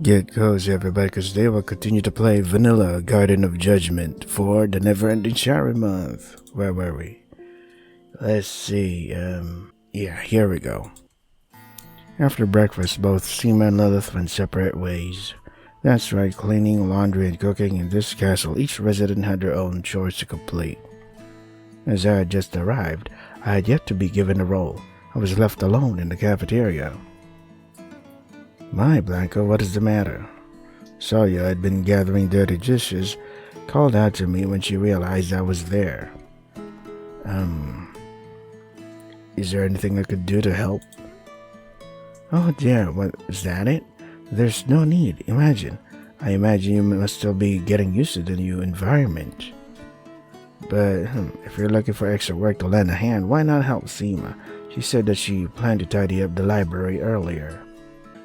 Get cozy, everybody, because they will continue to play Vanilla Garden of Judgment for the Never-Ending Shower Month. Where were we? Let's see, yeah, here we go. After breakfast, both Seema and Lilith went separate ways. That's right, cleaning, laundry, and cooking in this castle, each resident had their own chores to complete. As I had just arrived, I had yet to be given a role. I was left alone in the cafeteria. My, Blanco, what is the matter? Sawyer had been gathering dirty dishes, called out to me when she realized I was there. Is there anything I could do to help? Oh dear, what, is that it? There's no need, I imagine you must still be getting used to the new environment. But if you're looking for extra work to lend a hand, why not help Seema? She said that she planned to tidy up the library earlier.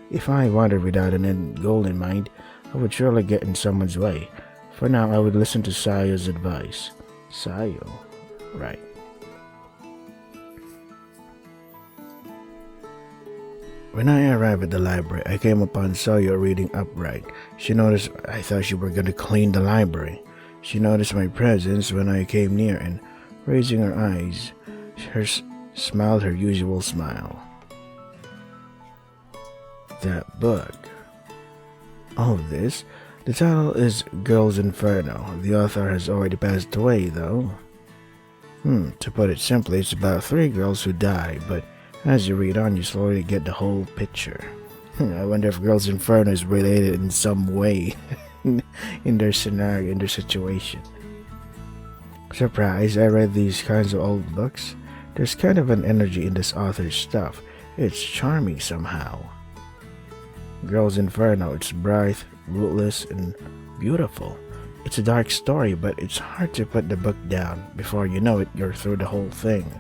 If I wandered without an end goal in mind, I would surely get in someone's way. For now, I would listen to Sayo's advice. Sayo? Right. When I arrived at the library, I came upon Sayo reading upright. She noticed I thought she were going to clean the library. She noticed my presence when I came near and, raising her eyes, smiled her usual smile. That book. Oh, this? The title is Girls Inferno. The author has already passed away, though. To put it simply, it's about 3 girls who die, but as you read on, you slowly get the whole picture. I wonder if Girls Inferno is related in some way in their scenario, in their situation. Surprise, I read these kinds of old books. There's kind of an energy in this author's stuff. It's charming somehow. Girls Inferno, it's bright, rootless, and beautiful. It's a dark story, but it's hard to put the book down. Before you know it, you're through the whole thing.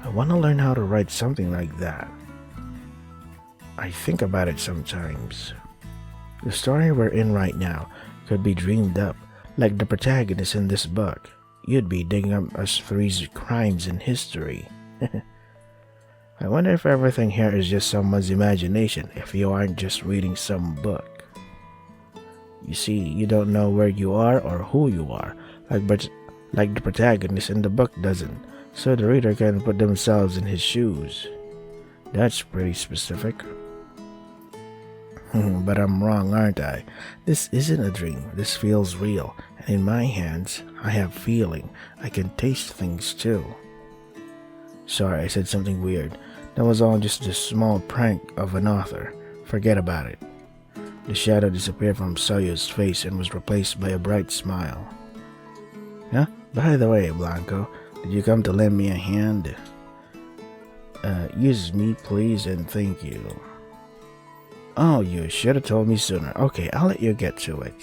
I want to learn how to write something like that. I think about it sometimes. The story we're in right now could be dreamed up, like the protagonist in this book. You'd be digging up us 3's crimes in history. I wonder if everything here is just someone's imagination, if you aren't just reading some book. You see, you don't know where you are or who you are, like the protagonist in the book doesn't, so the reader can put themselves in his shoes. That's pretty specific. But I'm wrong, aren't I? This isn't a dream. This feels real. And in my hands, I have feeling. I can taste things too. Sorry, I said something weird. That was all just a small prank of an author. Forget about it. The shadow disappeared from Sayo's face and was replaced by a bright smile. Huh? By the way, Blanco, did you come to lend me a hand? Use me, please, and thank you. Oh, you should have told me sooner. Okay, I'll let you get to it.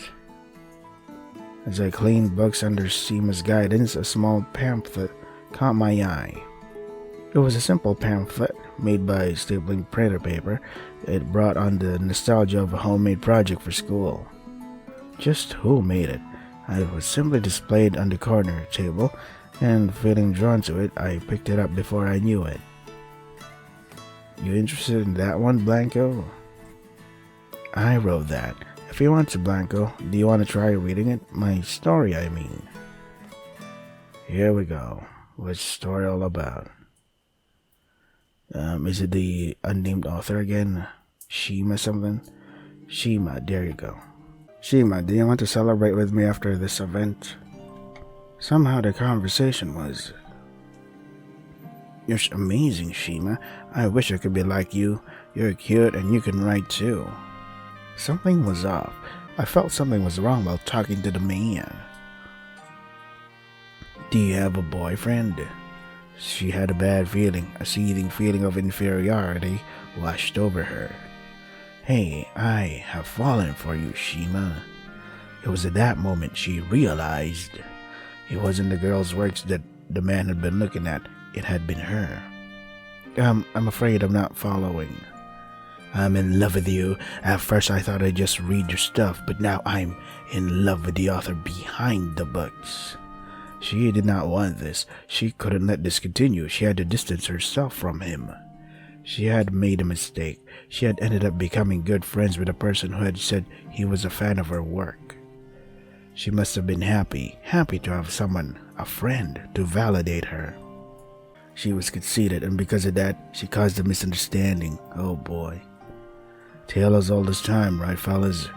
As I cleaned books under Seema's guidance, a small pamphlet caught my eye. It was a simple pamphlet made by stapling printer paper. It brought on the nostalgia of a homemade project for school. Just who made it? It was simply displayed on the corner table, and feeling drawn to it, I picked it up before I knew it. You interested in that one, Blanco? I wrote that. If you want to, Blanco, do you want to try reading it? My story, I mean. Here we go. What's the story all about? Is it the unnamed author again? Seema something? Seema, there you go. Seema, do you want to celebrate with me after this event? Somehow the conversation was... You're amazing, Seema. I wish I could be like you. You're cute and you can write too. Something was off. I felt something was wrong while talking to the man. Do you have a boyfriend? She had a bad feeling. A seething feeling of inferiority washed over her. Hey, I have fallen for you, Seema. It was at that moment she realized it wasn't the girl's works that the man had been looking at. It had been her. I'm afraid I'm not following. I'm in love with you. At first I thought I'd just read your stuff, but now I'm in love with the author behind the books. She did not want this. She couldn't let this continue. She had to distance herself from him. She had made a mistake. She had ended up becoming good friends with a person who had said he was a fan of her work. She must have been happy to have someone, a friend, to validate her. She was conceited, and because of that, she caused a misunderstanding. Oh boy. Tale as old as time, right fellas?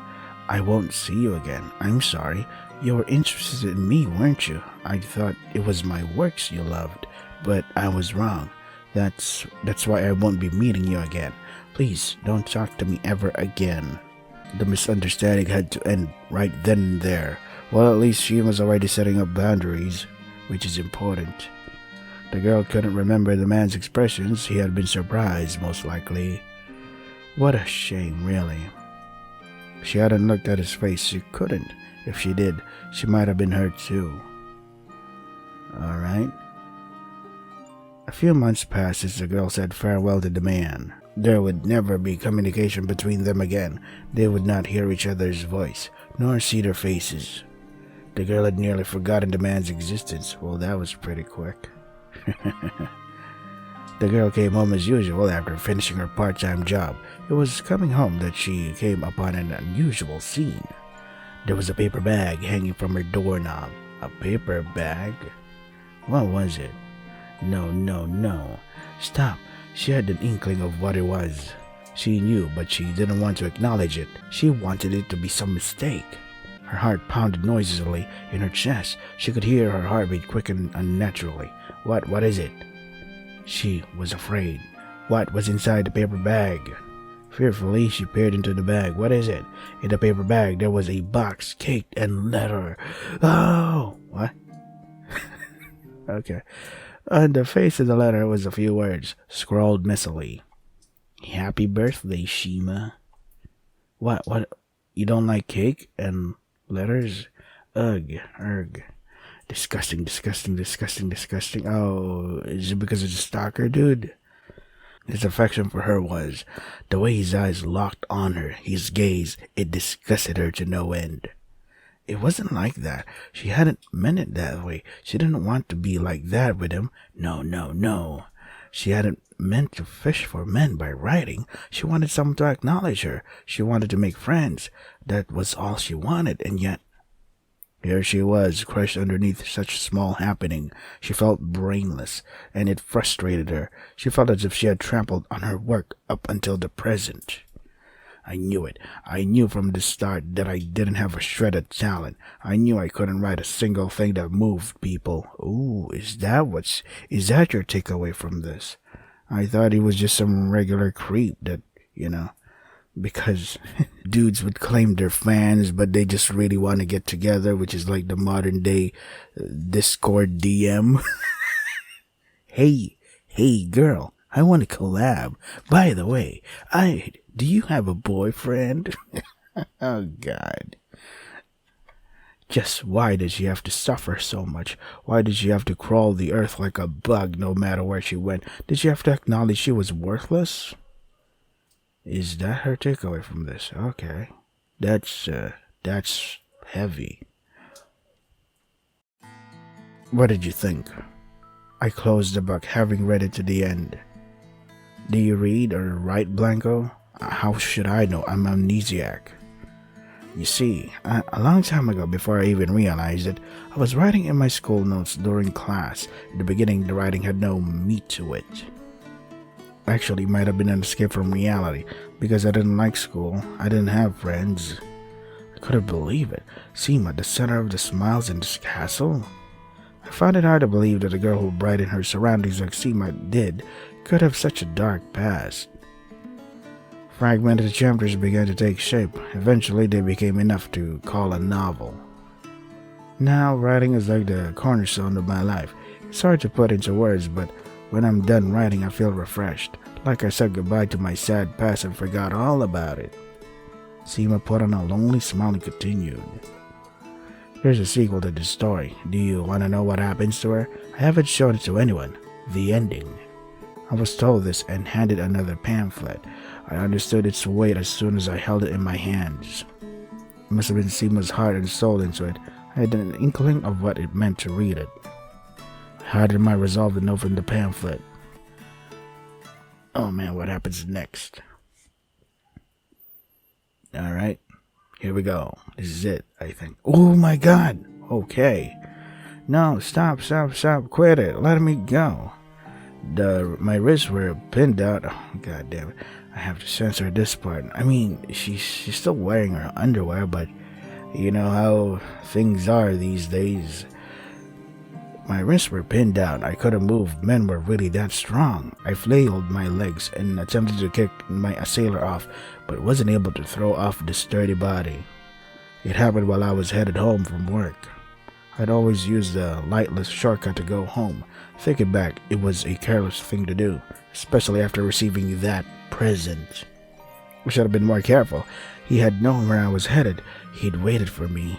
I won't see you again. I'm sorry. You were interested in me, weren't you? I thought it was my works you loved, but I was wrong. That's why I won't be meeting you again. Please don't talk to me ever again. The misunderstanding had to end right then and there. Well, at least she was already setting up boundaries, which is important. The girl couldn't remember the man's expressions. He had been surprised, most likely. What a shame, really. She hadn't looked at his face. She couldn't. If she did, she might have been hurt too. Alright. A few months passed as the girl said farewell to the man. There would never be communication between them again. They would not hear each other's voice, nor see their faces. The girl had nearly forgotten the man's existence. Well, that was pretty quick. The girl came home as usual after finishing her part-time job. It was coming home that she came upon an unusual scene. There was a paper bag hanging from her doorknob. A paper bag? What was it? No. Stop. She had an inkling of what it was. She knew, but she didn't want to acknowledge it. She wanted it to be some mistake. Her heart pounded noisily in her chest. She could hear her heartbeat quicken unnaturally. What is it? She was afraid. What was inside the paper bag? Fearfully, she peered into the bag. What is it? In the paper bag, there was a box, cake, and letter. Oh! What? Okay. On the face of the letter was a few words, scrawled messily. Happy birthday, Shima. What? You don't like cake and letters? Ugh. Disgusting. Oh, is it because of the stalker, dude? His affection for her was the way his eyes locked on her, his gaze, it disgusted her to no end. It wasn't like that. She hadn't meant it that way. She didn't want to be like that with him. No. She hadn't meant to fish for men by writing. She wanted someone to acknowledge her. She wanted to make friends. That was all she wanted, and yet here she was, crushed underneath such a small happening. She felt brainless, and it frustrated her. She felt as if she had trampled on her work up until the present. I knew it. I knew from the start that I didn't have a shred of talent. I knew I couldn't write a single thing that moved people. Ooh, is that your takeaway from this? I thought he was just some regular creep that, because dudes would claim they're fans, but they just really want to get together, which is like the modern day Discord DM. Hey, girl, I want to collab. By the way, do you have a boyfriend? Oh, God. Just why did she have to suffer so much? Why did she have to crawl the earth like a bug no matter where she went? Did she have to acknowledge she was worthless? Is that her takeaway from this? Okay. That's heavy. What did you think? I closed the book, having read it to the end. Do you read or write, Blanco? How should I know? I'm amnesiac. You see, a long time ago, before I even realized it, I was writing in my school notes during class. In the beginning, the writing had no meat to it. Actually, it might have been an escape from reality, because I didn't like school. I didn't have friends. I couldn't believe it. Seema, the center of the smiles in this castle? I found it hard to believe that a girl who brightened her surroundings like Seema did could have such a dark past. Fragmented chapters began to take shape. Eventually, they became enough to call a novel. Now, writing is like the cornerstone of my life. It's hard to put into words, but when I'm done writing, I feel refreshed, like I said goodbye to my sad past and forgot all about it. Seema put on a lonely smile and continued. Here's a sequel to this story. Do you want to know what happens to her? I haven't shown it to anyone. The ending. I was told this and handed another pamphlet. I understood its weight as soon as I held it in my hands. It must have been Seema's heart and soul into it. I had an inkling of what it meant to read it. I hardened my resolve and opened the pamphlet. Oh man, what happens next? Alright, here we go. This is it, I think. Oh my god! Okay. No, stop, quit it. Let me go. My wrists were pinned out. Oh, god damn it. I have to censor this part. I mean, she's still wearing her underwear, but you know how things are these days. My wrists were pinned down. I couldn't move. Men were really that strong. I flailed my legs and attempted to kick my assailer off, but wasn't able to throw off the sturdy body. It happened while I was headed home from work. I'd always use the lightless shortcut to go home. Thinking back, it was a careless thing to do, especially after receiving that present. I should have been more careful. He had known where I was headed. He'd waited for me.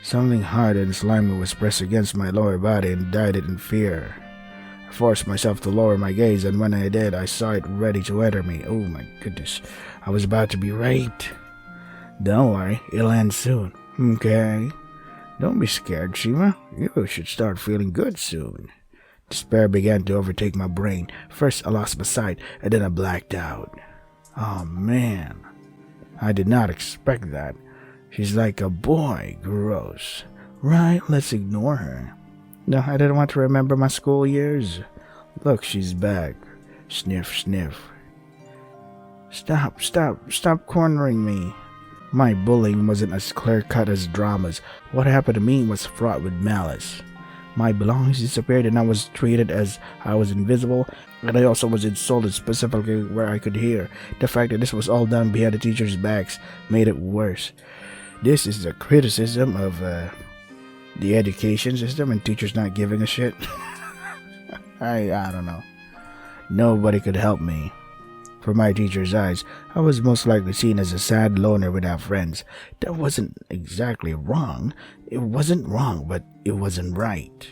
Something hard and slimy was pressed against my lower body and died in fear. I forced myself to lower my gaze, and when I did, I saw it ready to enter me. Oh my goodness, I was about to be raped. Don't worry, it'll end soon, okay? Don't be scared, Shima. You should start feeling good soon. Despair began to overtake my brain. First, I lost my sight, and then I blacked out. Oh man, I did not expect that. She's like a boy. Gross. Right, let's ignore her. No, I didn't want to remember my school years. Look, she's back. Sniff, sniff. Stop cornering me. My bullying wasn't as clear-cut as dramas. What happened to me was fraught with malice. My belongings disappeared and I was treated as I was invisible, and I also was insulted specifically where I could hear. The fact that this was all done behind the teachers' backs made it worse. This is a criticism of the education system and teachers not giving a shit. I don't know. Nobody could help me. From my teacher's eyes, I was most likely seen as a sad loner without friends. That wasn't exactly wrong. It wasn't wrong, but it wasn't right.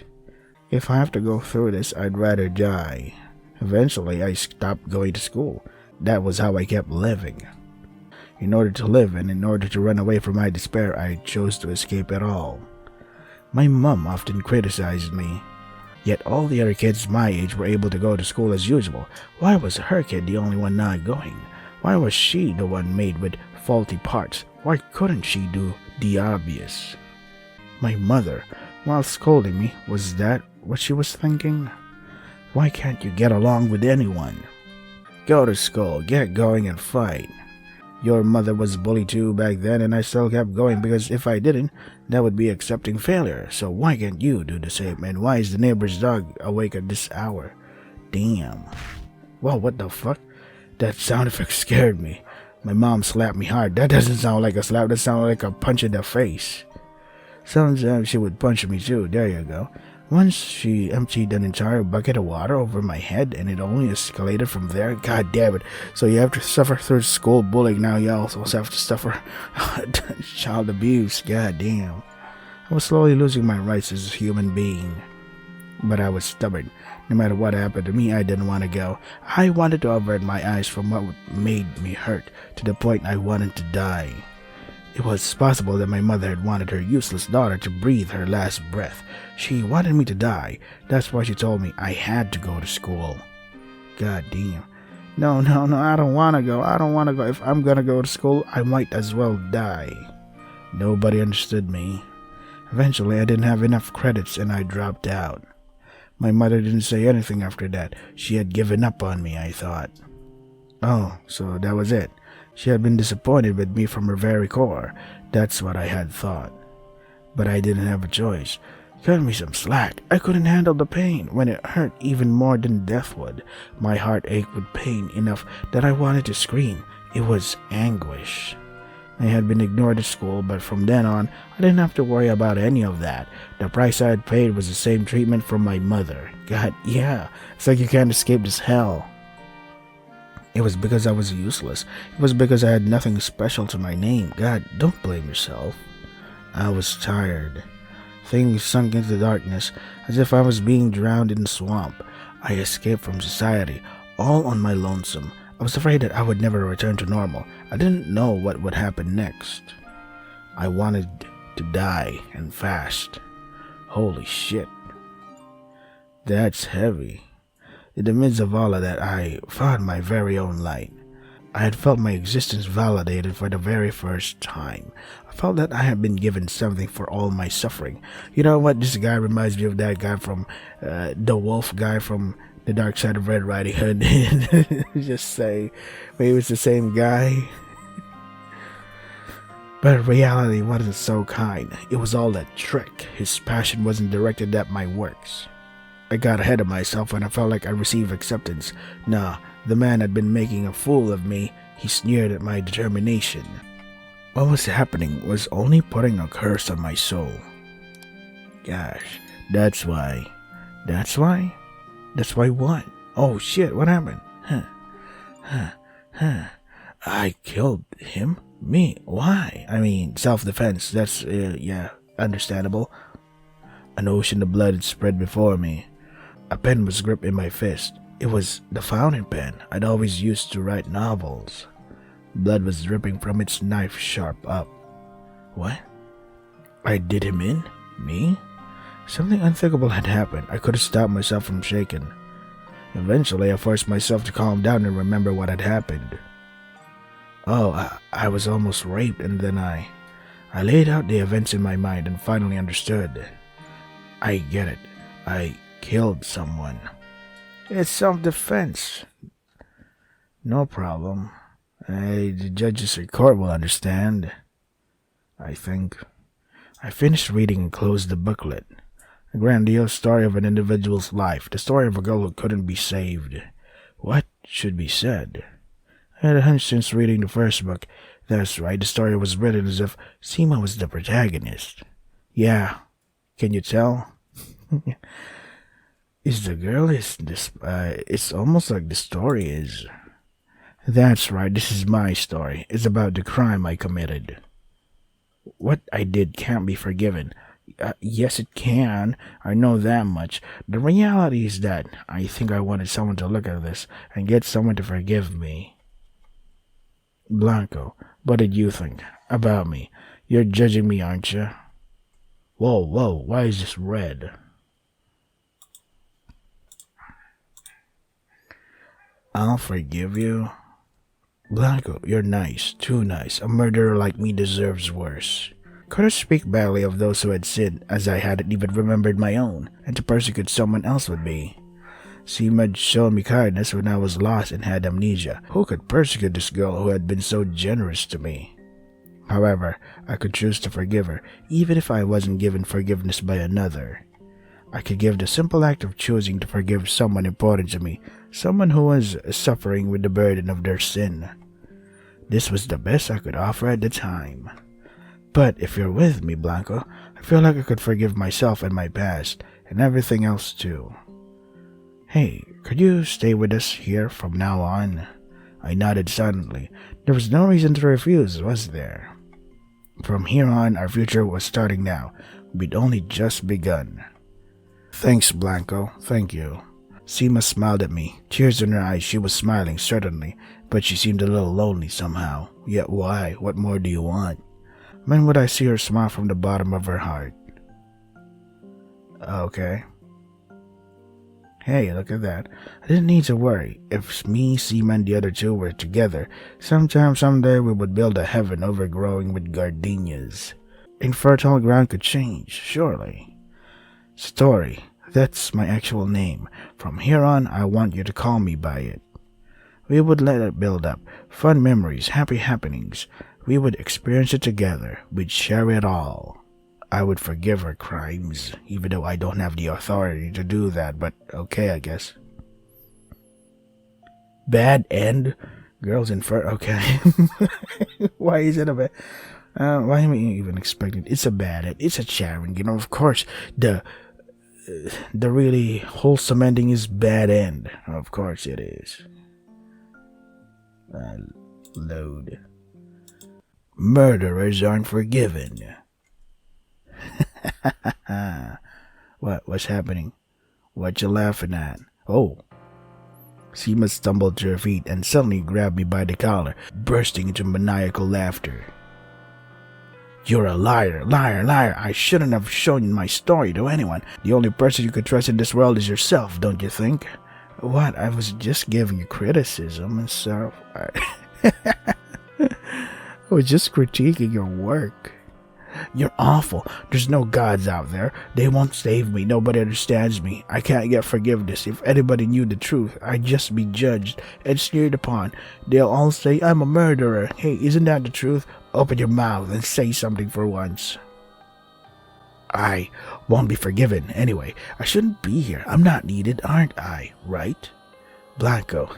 If I have to go through this, I'd rather die. Eventually, I stopped going to school. That was how I kept living. In order to live and in order to run away from my despair, I chose to escape it all. My mom often criticized me. Yet all the other kids my age were able to go to school as usual. Why was her kid the only one not going? Why was she the one made with faulty parts? Why couldn't she do the obvious? My mother, while scolding me, was that what she was thinking? Why can't you get along with anyone? Go to school, get going and fight. Your mother was bullied too back then, and I still kept going because if I didn't, that would be accepting failure. So why can't you do the same? And why is the neighbor's dog awake at this hour? Damn. Whoa, what the fuck? That sound effect scared me. My mom slapped me hard. That doesn't sound like a slap, that sounded like a punch in the face. Sometimes she would punch me too. There you go. Once she emptied an entire bucket of water over my head, and it only escalated from there. God damn it. So you have to suffer through school bullying, now you also have to suffer child abuse. God damn. I was slowly losing my rights as a human being. But I was stubborn. No matter what happened to me, I didn't want to go. I wanted to avert my eyes from what made me hurt, to the point I wanted to die. It was possible that my mother had wanted her useless daughter to breathe her last breath. She wanted me to die. That's why she told me I had to go to school. God damn. No, I don't want to go. I don't want to go. If I'm gonna go to school, I might as well die. Nobody understood me. Eventually, I didn't have enough credits and I dropped out. My mother didn't say anything after that. She had given up on me, I thought. Oh, so that was it. She had been disappointed with me from her very core. That's what I had thought. But I didn't have a choice. Cut me some slack. I couldn't handle the pain when it hurt even more than death would. My heart ached with pain enough that I wanted to scream. It was anguish. I had been ignored at school, but from then on, I didn't have to worry about any of that. The price I had paid was the same treatment from my mother. God, yeah, it's like you can't escape this hell. It was because I was useless. It was because I had nothing special to my name. God, don't blame yourself. I was tired. Things sunk into darkness, as if I was being drowned in a swamp. I escaped from society, all on my lonesome. I was afraid that I would never return to normal. I didn't know what would happen next. I wanted to die, and fast. Holy shit. That's heavy. In the midst of all of that, I found my very own light. I had felt my existence validated for the very first time. I felt that I had been given something for all my suffering. You know what? This guy reminds me of that guy from the wolf guy from The Dark Side of Red Riding Hood. Just say, maybe it's the same guy. But reality wasn't so kind. It was all a trick. His passion wasn't directed at my works. I got ahead of myself when I felt like I received acceptance. Nah, the man had been making a fool of me. He sneered at my determination. What was happening was only putting a curse on my soul. Gosh, that's why. That's why? That's why what? Oh shit, what happened? I killed him? Me? Why? I mean, self-defense. That's, yeah, understandable. An ocean of blood had spread before me. A pen was gripped in my fist. It was the fountain pen I'd always used to write novels. Blood was dripping from its knife-sharp up. What? I did him in? Me? Something unthinkable had happened. I couldn't stop myself from shaking. Eventually, I forced myself to calm down and remember what had happened. Oh, I was almost raped, and then I laid out the events in my mind and finally understood. I get it. I killed someone. It's self-defense. No problem. The judges in court will understand. I think. I finished reading and closed the booklet. A grandiose story of an individual's life. The story of a girl who couldn't be saved. What should be said? I had a hunch since reading the first book. That's right, the story was written as if Seema was the protagonist. Yeah. Can you tell? Is the girl it's almost like the story is. That's right, this is my story. It's about the crime I committed. What I did can't be forgiven. Yes, it can. I know that much. The reality is that I think I wanted someone to look at this and get someone to forgive me. Blanco, what did you think about me? You're judging me, aren't you? Whoa, why is this red? I'll forgive you. Blanco, you're nice, too nice. A murderer like me deserves worse. Could I speak badly of those who had sinned, as I hadn't even remembered my own, and to persecute someone else would be? Seema had shown me kindness when I was lost and had amnesia. Who could persecute this girl who had been so generous to me? However, I could choose to forgive her, even if I wasn't given forgiveness by another. I could give the simple act of choosing to forgive someone important to me, someone who was suffering with the burden of their sin. This was the best I could offer at the time. But if you're with me, Blanco, I feel like I could forgive myself and my past, and everything else too. Hey, could you stay with us here from now on? I nodded silently. There was no reason to refuse, was there? From here on, our future was starting now. We'd only just begun. Thanks, Blanco. Thank you. Seema smiled at me. Tears in her eyes. She was smiling, certainly, but she seemed a little lonely somehow. Yet why? What more do you want? When would I see her smile from the bottom of her heart? Okay. Hey, look at that. I didn't need to worry. If me, Seema, and the other two were together, someday we would build a heaven overgrowing with gardenias. Infertile ground could change, surely. Story. That's my actual name. From here on, I want you to call me by it. We would let it build up. Fun memories, happy happenings. We would experience it together. We'd share it all. I would forgive her crimes, even though I don't have the authority to do that, but okay, I guess. Bad end? Girls okay. Why is it a bad... why am I even expecting... It's a bad end. It's a Sharon, you know, of course. The really wholesome ending is bad end. Of course it is. Load. Murderers aren't forgiven. What's happening? What you laughing at? Oh. Seema stumbled to her feet and suddenly grabbed me by the collar, bursting into maniacal laughter. You're a liar, liar, liar. I shouldn't have shown my story to anyone. The only person you could trust in this world is yourself, don't you think? What? I was just giving you criticism and stuff. I was just critiquing your work. You're awful. There's no gods out there. They won't save me. Nobody understands me. I can't get forgiveness. If anybody knew the truth, I'd just be judged and sneered upon. They'll all say I'm a murderer. Hey, isn't that the truth? Open your mouth and say something for once. I won't be forgiven. Anyway, I shouldn't be here. I'm not needed, aren't I? Right? Blanco.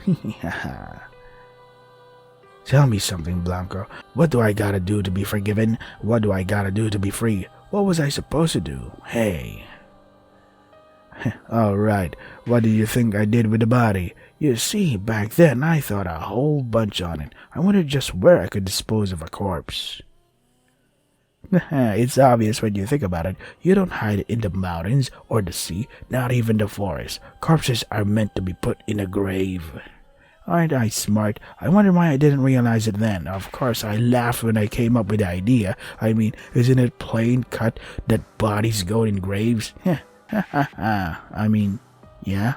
Tell me something, Blanco. What do I gotta do to be forgiven? What do I gotta do to be free? What was I supposed to do? Hey. Alright, what do you think I did with the body? You see, back then I thought a whole bunch on it. I wondered just where I could dispose of a corpse. It's obvious when you think about it. You don't hide it in the mountains or the sea, not even the forest. Corpses are meant to be put in a grave. Aren't I smart? I wonder why I didn't realize it then. Of course, I laughed when I came up with the idea. I mean, isn't it plain cut that bodies go in graves? I mean, yeah.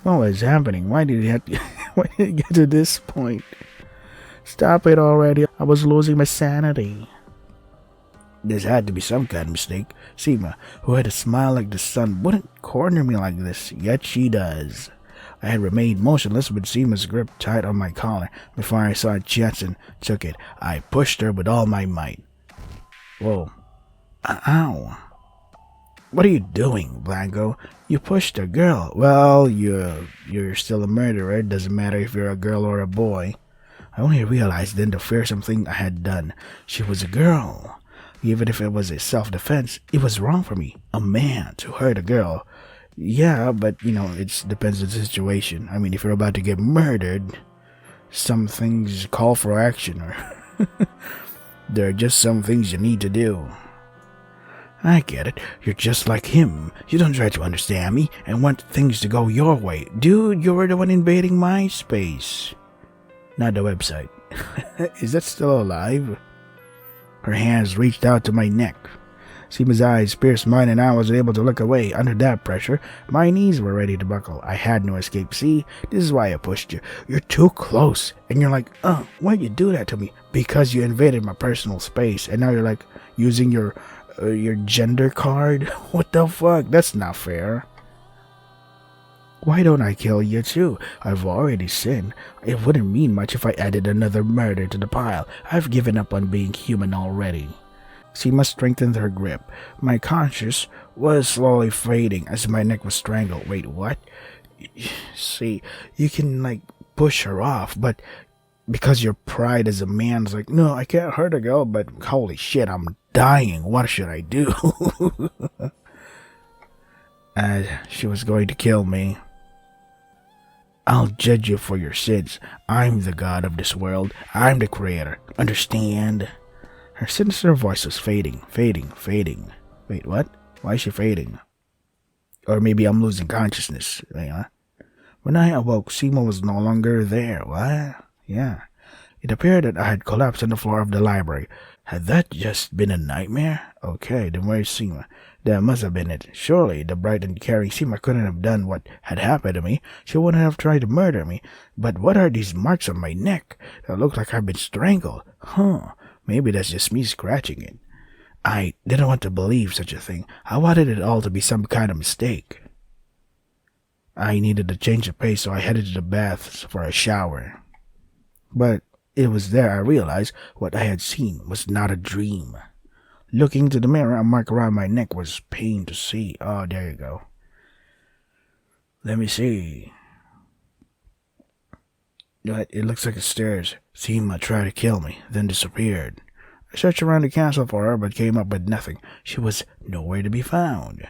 What was happening? Why did it get to this point? Stop it already. I was losing my sanity. This had to be some kind of mistake. Seema, who had a smile like the sun, wouldn't corner me like this, yet she does. I had remained motionless with Seema's grip tight on my collar before I saw Jetson took it. I pushed her with all my might. Whoa. Ow. What are you doing, Blanco? You pushed a girl. Well, you're still a murderer. It doesn't matter if you're a girl or a boy. I only realized then the fearsome thing I had done. She was a girl. Even if it was a self-defense, it was wrong for me, a man, to hurt a girl. Yeah, but, it depends on the situation. I mean, if you're about to get murdered, some things call for action, or there are just some things you need to do. I get it. You're just like him. You don't try to understand me and want things to go your way. Dude, you were the one invading my space. Not the website. Is that still alive? Her hands reached out to my neck. Seema's eyes pierced mine and I was able to look away. Under that pressure, my knees were ready to buckle. I had no escape. See, this is why I pushed you. You're too close. And you're like, why'd you do that to me? Because you invaded my personal space. And now you're like, using your gender card? What the fuck? That's not fair. Why don't I kill you too? I've already sinned. It wouldn't mean much if I added another murder to the pile. I've given up on being human already. Seema strengthened her grip. My conscience was slowly fading as my neck was strangled. Wait, what? See, you can, push her off, but because your pride as a man's like, no, I can't hurt a girl, but holy shit, I'm dying. What should I do? She was going to kill me. I'll judge you for your sins. I'm the god of this world. I'm the creator. Understand? Her sinister voice was fading. Wait, what? Why is she fading? Or maybe I'm losing consciousness. When I awoke, Seema was no longer there. What? Yeah. It appeared that I had collapsed on the floor of the library. Had that just been a nightmare? Okay, then where's Seema? That must have been it. Surely the bright and caring Seema couldn't have done what had happened to me. She wouldn't have tried to murder me. But what are these marks on my neck? That look like I've been strangled. Maybe that's just me scratching it. I didn't want to believe such a thing. I wanted it all to be some kind of mistake. I needed a change of pace, so I headed to the baths for a shower. But it was there I realized what I had seen was not a dream. Looking into the mirror, a mark around my neck was pain to see. Oh, there you go. Let me see. It looks like a stairs. Seema tried to kill me, then disappeared. I searched around the castle for her, but came up with nothing. She was nowhere to be found.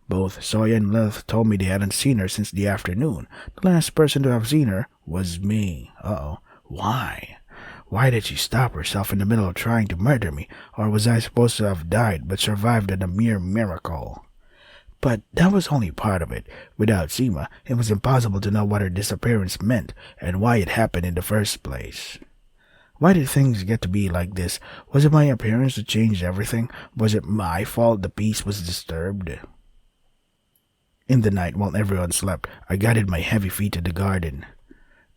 Both Soya and Lilith told me they hadn't seen her since the afternoon. The last person to have seen her was me. Uh-oh. Why? Why did she stop herself in the middle of trying to murder me? Or was I supposed to have died but survived at a mere miracle? But that was only part of it. Without Seema, it was impossible to know what her disappearance meant and why it happened in the first place. Why did things get to be like this? Was it my appearance that changed everything? Was it my fault the peace was disturbed? In the night, while everyone slept, I guided my heavy feet to the garden.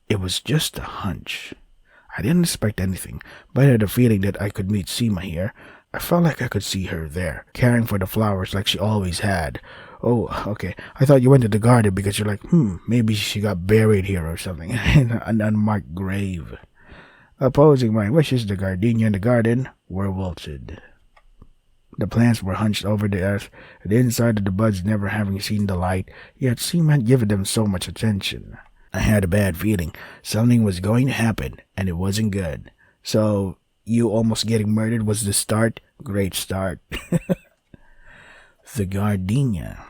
It was just a hunch. I didn't expect anything, but I had a feeling that I could meet Seema here. I felt like I could see her there, caring for the flowers like she always had. Oh, okay. I thought you went to the garden because you're like, maybe she got buried here or something in an unmarked grave. Opposing my wishes, the gardenia in the garden were wilted. The plants were hunched over the earth, the inside of the buds never having seen the light, yet Seema had given them so much attention. I had a bad feeling. Something was going to happen, and it wasn't good. So, you almost getting murdered was the start? Great start. The gardenia.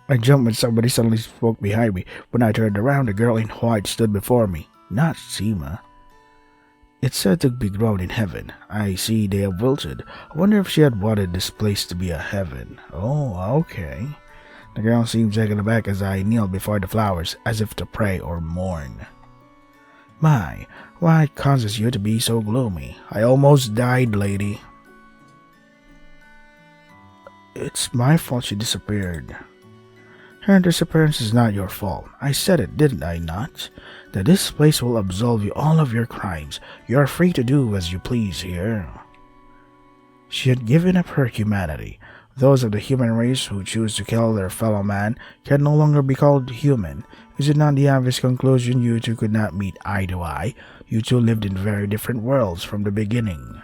I jumped when somebody suddenly spoke behind me. When I turned around, a girl in white stood before me. Not Seema. It's said to be grown in heaven. I see they have wilted. I wonder if she had wanted this place to be a heaven. Oh, okay. The girl seemed taken aback as I kneeled before the flowers, as if to pray or mourn. My, what causes you to be so gloomy? I almost died, lady. It's my fault she disappeared. Her disappearance is not your fault. I said it, didn't I not? That this place will absolve you all of your crimes. You are free to do as you please here. She had given up her humanity. Those of the human race who choose to kill their fellow man can no longer be called human. Is it not the obvious conclusion you two could not meet eye to eye? You two lived in very different worlds from the beginning.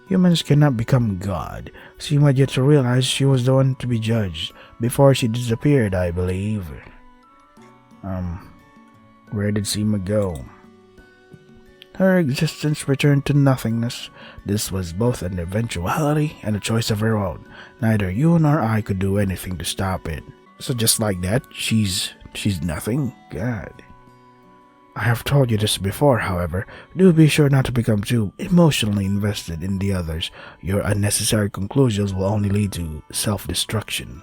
Humans cannot become God. Seema had yet to realize she was the one to be judged. Before she disappeared, I believe. Where did Seema go? Her existence returned to nothingness. This was both an eventuality and a choice of her own. Neither you nor I could do anything to stop it. So just like that, she's nothing? God. I have told you this before, however. Do be sure not to become too emotionally invested in the others. Your unnecessary conclusions will only lead to self-destruction.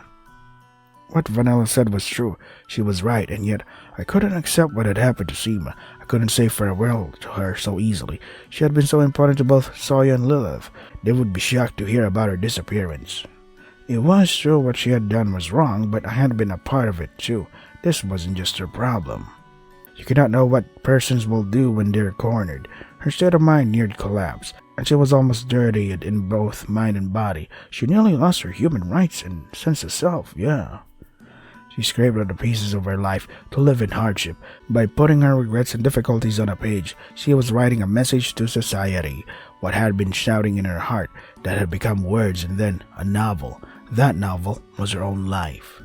What Vanilla said was true. She was right, and yet I couldn't accept what had happened to Seema. I couldn't say farewell to her so easily. She had been so important to both Soya and Lilith. They would be shocked to hear about her disappearance. It was true what she had done was wrong, but I had been a part of it too. This wasn't just her problem. You cannot know what persons will do when they're cornered. Her state of mind neared collapse, and she was almost dirtied in both mind and body. She nearly lost her human rights and sense of self, yeah. She scraped out the pieces of her life to live in hardship. By putting her regrets and difficulties on a page, she was writing a message to society. What had been shouting in her heart, that had become words and then a novel. That novel was her own life.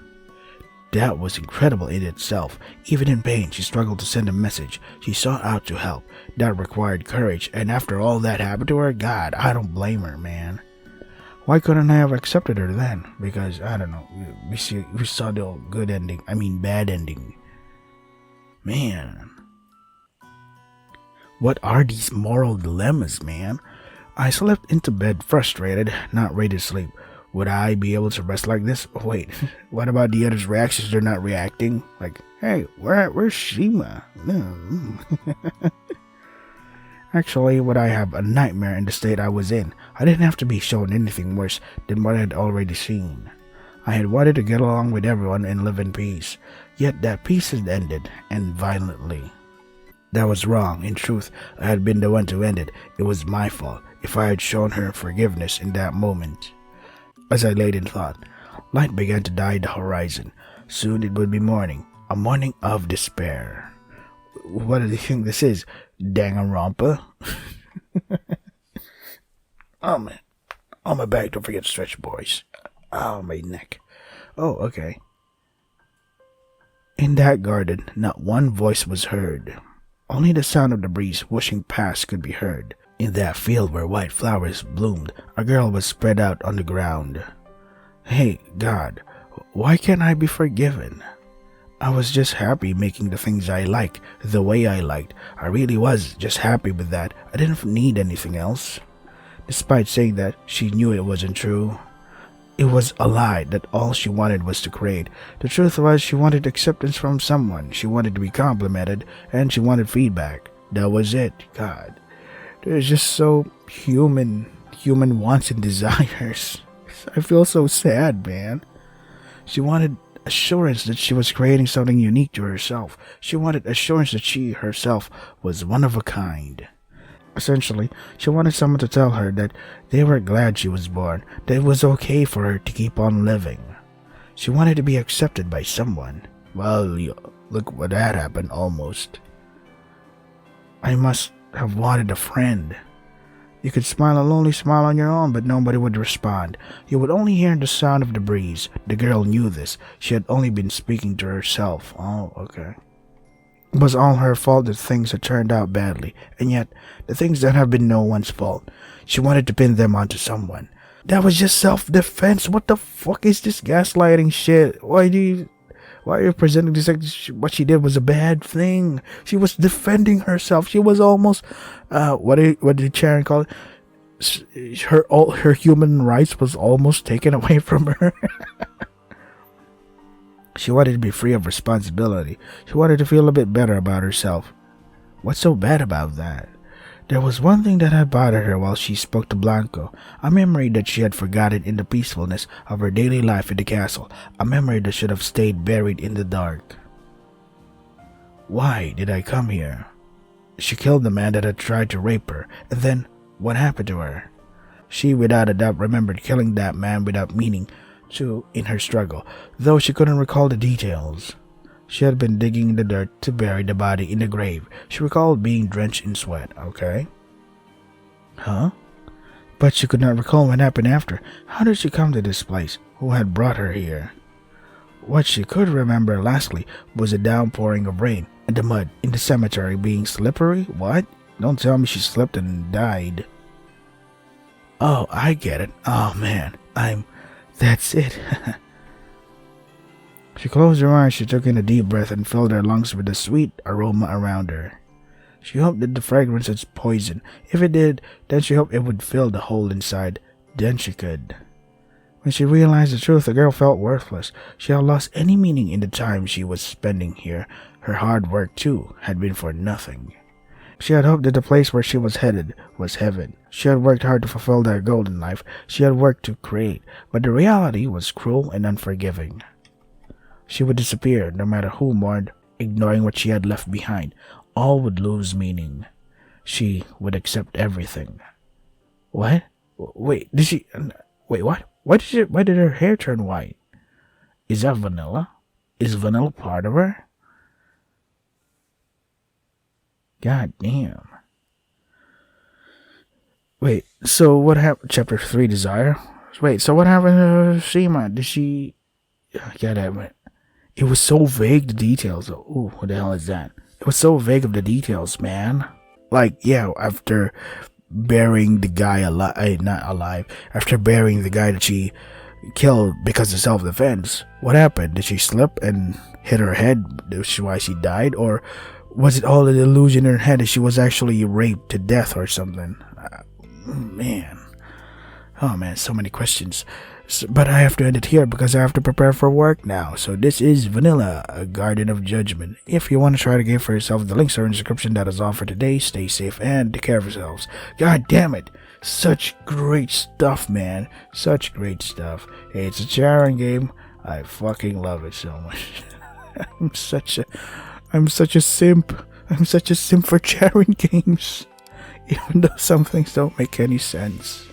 That was incredible in itself. Even in pain, she struggled to send a message. She sought out to help. That required courage, and after all that happened to her, God, I don't blame her, man. Why couldn't I have accepted her then? Because, I don't know, we saw the bad ending. Man. What are these moral dilemmas, man? I slipped into bed frustrated, not ready to sleep. Would I be able to rest like this? Oh, wait, what about the others' reactions? They're not reacting? Like, hey, where's Seema? No. Actually, would I have a nightmare in the state I was in? I didn't have to be shown anything worse than what I had already seen. I had wanted to get along with everyone and live in peace. Yet that peace had ended, and violently. That was wrong. In truth, I had been the one to end it. It was my fault if I had shown her forgiveness in that moment. As I laid in thought, light began to dye the horizon. Soon it would be morning, a morning of despair. What do you think this is? Danganronpa? Oh man. On my back, don't forget to stretch, boys. Oh, my neck. Oh, okay. In that garden, not one voice was heard. Only the sound of the breeze whooshing past could be heard. In that field where white flowers bloomed, a girl was spread out on the ground. Hey, God, why can't I be forgiven? I was just happy making the things I like, the way I liked. I really was just happy with that. I didn't need anything else. Despite saying that, she knew it wasn't true. It was a lie that all she wanted was to create. The truth was she wanted acceptance from someone. She wanted to be complimented, and she wanted feedback. That was it. God. They're just so human wants and desires. I feel so sad, man. She wanted assurance that she was creating something unique to herself. She wanted assurance that she herself was one of a kind. Essentially, she wanted someone to tell her that they were glad she was born, that it was okay for her to keep on living. She wanted to be accepted by someone. Well, look what that happened almost. I must have wanted a friend. You could smile a lonely smile on your own, but nobody would respond. You would only hear the sound of the breeze. The girl knew this. She had only been speaking to herself. Oh, okay. It was all her fault that things had turned out badly, and yet the things that have been no one's fault. She wanted to pin them onto someone. That was just self-defense. What the fuck is this gaslighting shit? Why are you presenting this like what she did was a bad thing? She was defending herself. She was almost, what did Sharon call it? Her human rights was almost taken away from her. She wanted to be free of responsibility. She wanted to feel a bit better about herself. What's so bad about that? There was one thing that had bothered her while she spoke to Blanco, a memory that she had forgotten in the peacefulness of her daily life in the castle, a memory that should have stayed buried in the dark. Why did I come here? She killed the man that had tried to rape her, and then what happened to her? She without a doubt remembered killing that man without meaning to in her struggle, though she couldn't recall the details. She had been digging in the dirt to bury the body in the grave. She recalled being drenched in sweat. Okay. Huh? But she could not recall what happened after. How did she come to this place? Who had brought her here? What she could remember lastly was the downpouring of rain and the mud in the cemetery being slippery. What? Don't tell me she slipped and died. Oh, I get it. Oh man, that's it. She closed her eyes, she took in a deep breath and filled her lungs with the sweet aroma around her. She hoped that the fragrance was poison. If it did, then she hoped it would fill the hole inside. Then she could. When she realized the truth, the girl felt worthless. She had lost any meaning in the time she was spending here. Her hard work, too, had been for nothing. She had hoped that the place where she was headed was heaven. She had worked hard to fulfill that golden life she had worked to create, but the reality was cruel and unforgiving. She would disappear no matter who mourned, ignoring what she had left behind. All would lose meaning. She would accept everything. What? Wait, did she... Wait, what? Why did her hair turn white? Is that vanilla? Is vanilla part of her? God damn. Wait, so what happened? Chapter 3, Desire? Wait, so what happened to Shima? Did she... God damn it. It was so vague, the details. Ooh, what the hell is that? It was so vague of the details, man. Like, yeah, after burying the guy after burying the guy that she killed because of self-defense, what happened? Did she slip and hit her head? That's why she died? Or was it all an illusion in her head that she was actually raped to death or something? Man. Oh man, so many questions. But I have to end it here because I have to prepare for work now. So this is Vanilla, a Garden of Judgment. If you want to try the game for yourself, the links are in the description. That is all for today. Stay safe and take care of yourselves. God damn it. Such great stuff, man. Such great stuff. Hey, it's a Charon game. I fucking love it so much. I'm such a simp. I'm such a simp for Charon games. Even though some things don't make any sense.